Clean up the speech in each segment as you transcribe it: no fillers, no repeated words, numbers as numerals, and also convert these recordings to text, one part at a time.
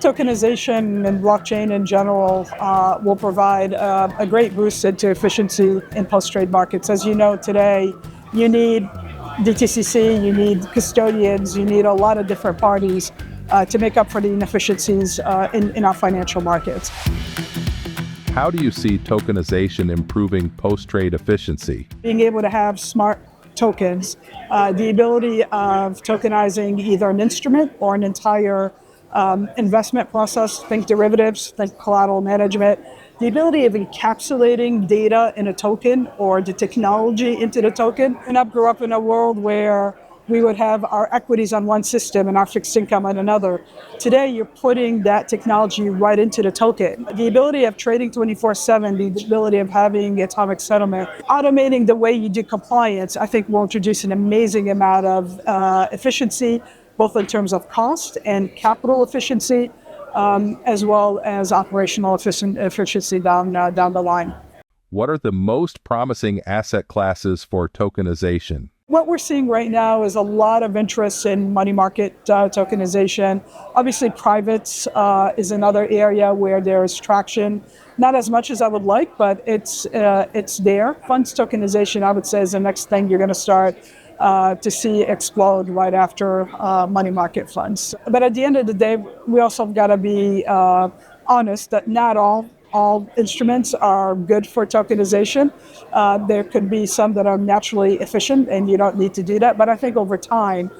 Tokenization and blockchain in general will provide a great boost into efficiency in post-trade markets. As you know, today, you need DTCC, you need custodians, you need a lot of different parties to make up for the inefficiencies in our financial markets. How do you see tokenization improving post-trade efficiency? Being able to have smart tokens, the ability of tokenizing either an instrument or an entire investment process, think derivatives, think collateral management, the ability of encapsulating data in a token or the technology into the token. And I grew up in a world where we would have our equities on one system and our fixed income on another. Today, you're putting that technology right into the token. The ability of trading 24/7, the ability of having atomic settlement, automating the way you do compliance, I think will introduce an amazing amount of efficiency, both in terms of cost and capital efficiency, as well as operational efficiency down the line. What are the most promising asset classes for tokenization? What we're seeing right now is a lot of interest in money market tokenization. Obviously, privates is another area where there's traction. Not as much as I would like, but it's there. Funds tokenization, I would say, is the next thing you're going to start to see explode right after money market funds. But at the end of the day, we also got to be honest that not all instruments are good for tokenization. There could be some that are naturally efficient and you don't need to do that. But I think over time,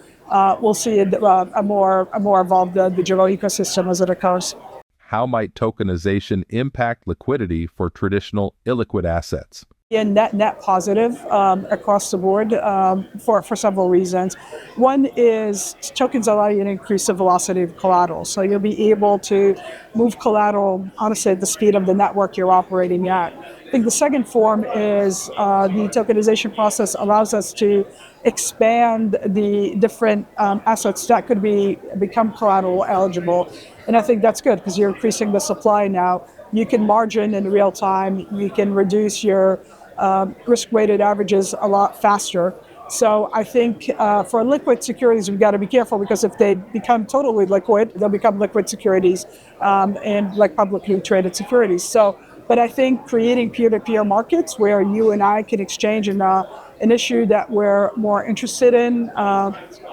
we'll see a more evolved digital ecosystem as it occurs. How might tokenization impact liquidity for traditional illiquid assets? Net positive across the board for several reasons. One is tokens allow you to increase the velocity of collateral. So you'll be able to move collateral, honestly, at the speed of the network you're operating at. I think the second form is the tokenization process allows us to expand the different assets that could become collateral eligible. And I think that's good because you're increasing the supply now. You can margin in real time. You can reduce your risk-weighted averages a lot faster. So I think for liquid securities, we've got to be careful because if they become totally liquid, they'll become liquid securities and like publicly traded securities. But I think creating peer-to-peer markets where you and I can exchange an issue that we're more interested in,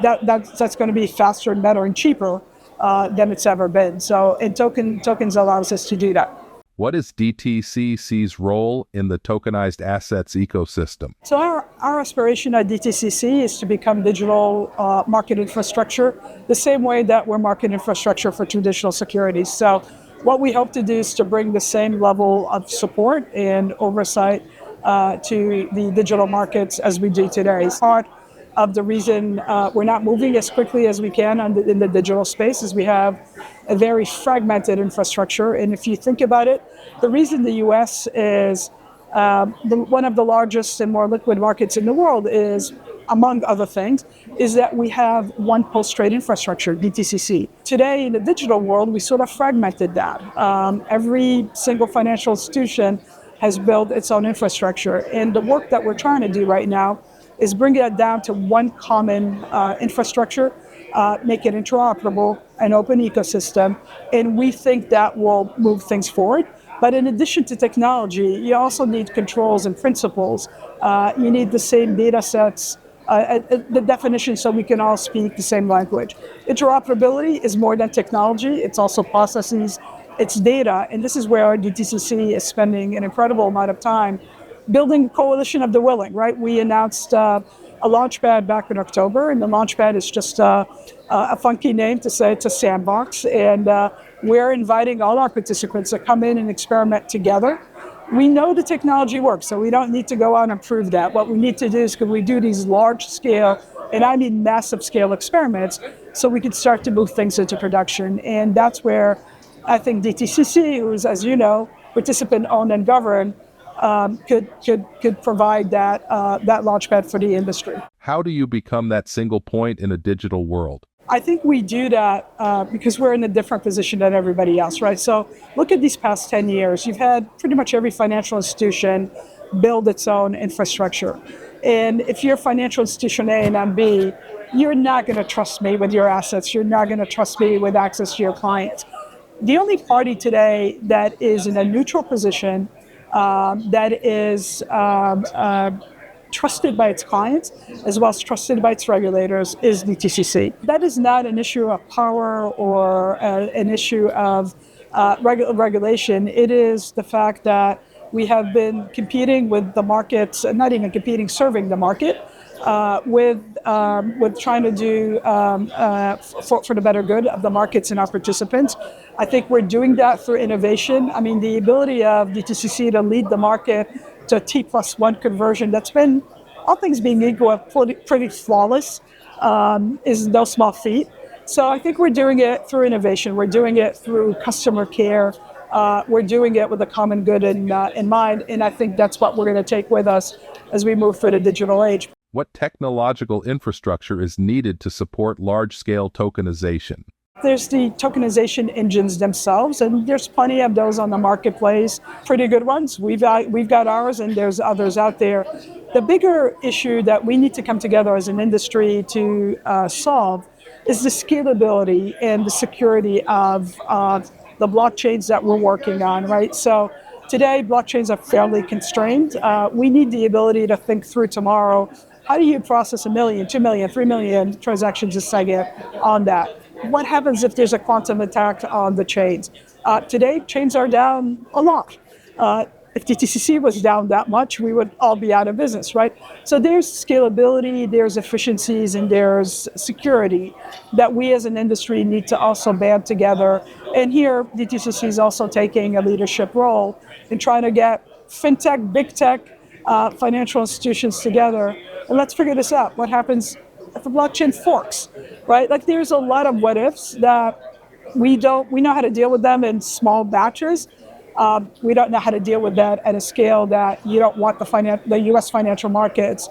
that's going to be faster and better and cheaper than it's ever been. So and tokens allows us to do that. What is DTCC's role in the tokenized assets ecosystem? So our aspiration at DTCC is to become digital market infrastructure, the same way that we're market infrastructure for traditional securities. So what we hope to do is to bring the same level of support and oversight to the digital markets as we do today. It's part of the reason we're not moving as quickly as we can in the digital space is we have a very fragmented infrastructure. And if you think about it, the reason the U.S. is one of the largest and more liquid markets in the world is, among other things, is that we have one post-trade infrastructure, DTCC. Today, in the digital world, we sort of fragmented that. Every single financial institution has built its own infrastructure. And the work that we're trying to do right now is bring that down to one common infrastructure, make it interoperable, an open ecosystem, and we think that will move things forward. But in addition to technology, you also need controls and principles. You need the same data sets, the definition so we can all speak the same language. Interoperability is more than technology, it's also processes, it's data, and this is where our DTCC is spending an incredible amount of time building a coalition of the willing, right? We announced a launchpad back in October, and the launchpad is just a funky name to say it's a sandbox. And we're inviting all our participants to come in and experiment together. We know the technology works, so we don't need to go out and prove that. What we need to do is can we do these large scale, and I mean massive scale experiments, so we can start to move things into production. And that's where I think DTCC, who's, as you know, participant owned and governed, could provide that launchpad for the industry. How do you become that single point in a digital world? I think we do that because we're in a different position than everybody else, right? So look at these past 10 years. You've had pretty much every financial institution build its own infrastructure. And if you're financial institution A and I'm B, you're not going to trust me with your assets. You're not going to trust me with access to your clients. the only party today that is in a neutral position, that is trusted by its clients as well as trusted by its regulators is DTCC. That is not an issue of power or an issue of regulation. It is the fact that we have been competing with the markets, not even competing, serving the market, with trying to do for the better good of the markets and our participants. I think we're doing that through innovation. I mean, the ability of DTCC to lead the market to T+1 conversion, that's been, all things being equal, pretty flawless, is no small feat. So I think we're doing it through innovation. We're doing it through customer care. We're doing it with a common good in mind, and I think that's what we're going to take with us as we move through the digital age. What technological infrastructure is needed to support large-scale tokenization? There's the tokenization engines themselves, and there's plenty of those on the marketplace, pretty good ones. We've got ours, and there's others out there. The bigger issue that we need to come together as an industry to solve is the scalability and the security of the blockchains that we're working on, right? So today, blockchains are fairly constrained. We need the ability to think through tomorrow. How do you process 1 million, 2 million, 3 million transactions a second on that? What happens if there's a quantum attack on the chains? Today, chains are down a lot. If DTCC was down that much, we would all be out of business, right? So there's scalability, there's efficiencies, and there's security that we as an industry need to also band together. And here, DTCC is also taking a leadership role in trying to get fintech, big tech, financial institutions together. And let's figure this out. What happens if the blockchain forks, right? Like, there's a lot of what ifs that we know how to deal with them in small batches. We don't know how to deal with that at a scale that you don't want the U.S. financial markets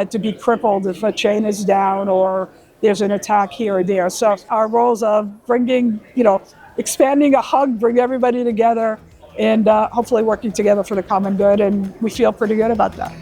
to be crippled if a chain is down or there's an attack here or there. So our roles of bringing, expanding a hug, bring everybody together, and hopefully working together for the common good, and we feel pretty good about that.